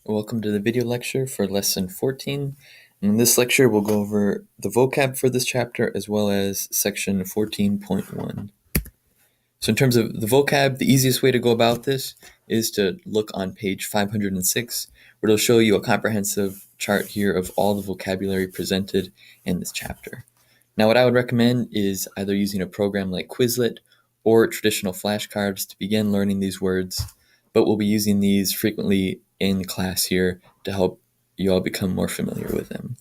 Welcome to the video lecture for lesson 14. In this lecture, we'll go over the vocab for this chapter as well as section 14.1. So in terms of the vocab, the easiest way to go about this is to look on page 506, where it'll show you a comprehensive chart here of all the vocabulary presented in this chapter. Now, what I would recommend is either using a program like Quizlet or traditional flashcards to begin learning these words, but we'll be using these frequently in class here to help you all become more familiar with them.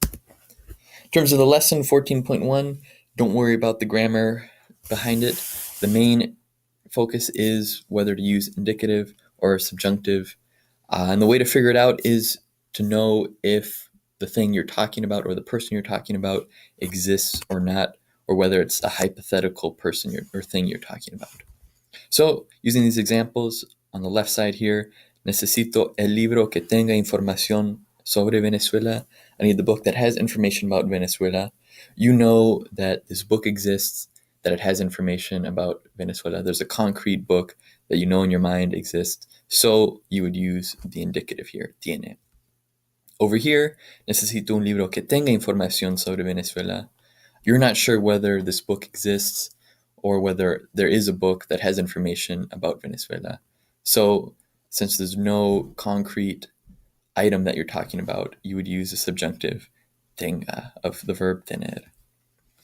In terms of the lesson 14.1, don't worry about the grammar behind it. The main focus is whether to use indicative or subjunctive. And the way to figure it out is to know if the thing you're talking about or the person you're talking about exists or not, or whether it's a hypothetical person or thing you're talking about. So, using these examples, on the left side here, necesito el libro que tenga información sobre Venezuela. I need the book that has information about Venezuela. You know that this book exists, that it has information about Venezuela. There's a concrete book that you know in your mind exists. So you would use the indicative here, tiene. Over here, necesito un libro que tenga información sobre Venezuela. You're not sure whether this book exists or whether there is a book that has information about Venezuela. So since there's no concrete item that you're talking about, you would use the subjunctive tenga of the verb tener.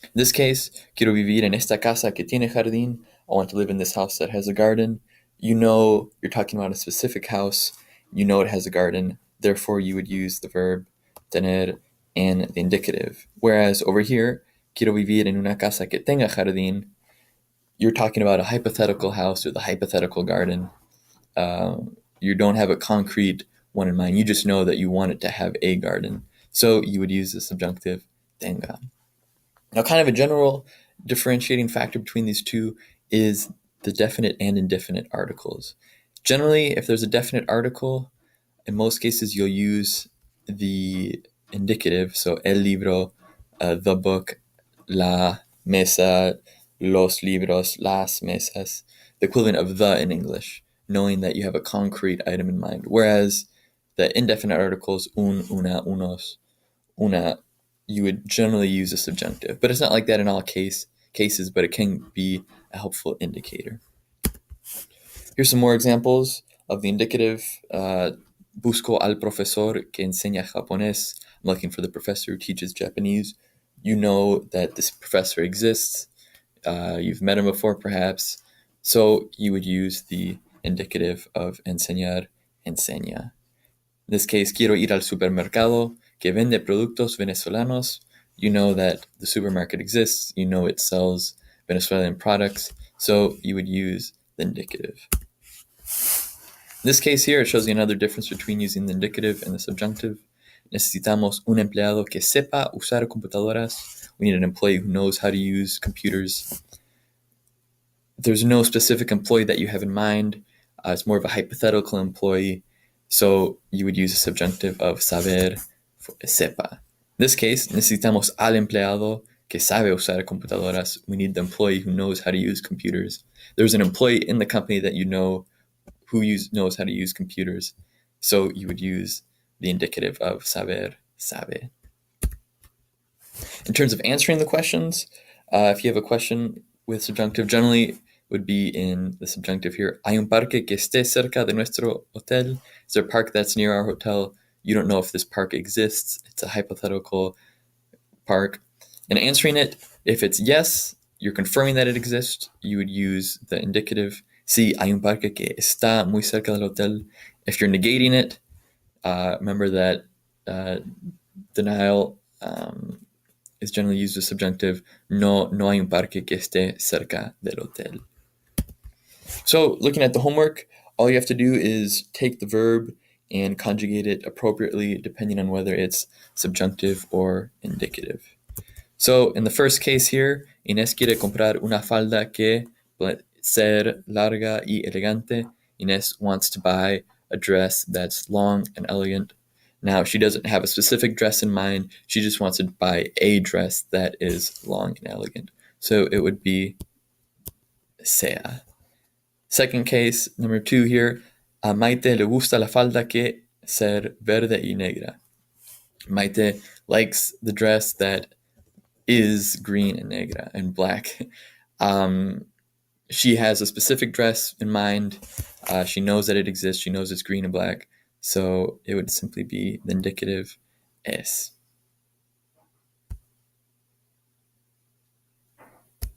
In this case, quiero vivir en esta casa que tiene jardín. I want to live in this house that has a garden. You know you're talking about a specific house. You know it has a garden. Therefore, you would use the verb tener and the indicative. Whereas over here, quiero vivir en una casa que tenga jardín, you're talking about a hypothetical house with a hypothetical garden. You don't have a concrete one in mind. You just know that you want it to have a garden. So you would use the subjunctive tenga. Now, kind of a general differentiating factor between these two is the definite and indefinite articles. Generally, if there's a definite article, in most cases you'll use the indicative, so el libro, the book, la mesa, los libros, las mesas, the equivalent of the in English, knowing that you have a concrete item in mind. Whereas the indefinite articles, un, una, unos, una, you would generally use a subjunctive. But it's not like that in all cases, but it can be a helpful indicator. Here's some more examples of the indicative. Busco al profesor que enseña japonés. I'm looking for the professor who teaches Japanese. You know that this professor exists. You've met him before, perhaps. So you would use the indicative of enseñar, enseña. In this case, quiero ir al supermercado que vende productos venezolanos. You know that the supermarket exists. You know it sells Venezuelan products. So you would use the indicative. In this case here, it shows you another difference between using the indicative and the subjunctive. Necesitamos un empleado que sepa usar computadoras. We need an employee who knows how to use computers. There's no specific employee that you have in mind. It's more of a hypothetical employee. So you would use a subjunctive of saber, sepa. In this case, necesitamos al empleado que sabe usar computadoras. We need the employee who knows how to use computers. There's an employee in the company that you know who knows how to use computers. So you would use the indicative of saber, sabe. In terms of answering the questions, if you have a question with subjunctive, generally would be in the subjunctive here. Hay un parque que esté cerca de nuestro hotel. Is there a park that's near our hotel? You don't know if this park exists. It's a hypothetical park. And answering it, if it's yes, you're confirming that it exists, you would use the indicative. Sí, hay un parque que está muy cerca del hotel. If you're negating it, remember that denial is generally used as subjunctive. No hay un parque que esté cerca del hotel. So looking at the homework, all you have to do is take the verb and conjugate it appropriately depending on whether it's subjunctive or indicative. So in the first case here, Inés quiere comprar una falda que puede ser larga y elegante. Inés wants to buy a dress that's long and elegant. Now, she doesn't have a specific dress in mind. She just wants to buy a dress that is long and elegant. So it would be sea. Second case, number 2 here. A Maite le gusta la falda que ser verde y negra. Maite likes the dress that is green and negra and black. She has a specific dress in mind. She knows that it exists. She knows it's green and black. So it would simply be the indicative es.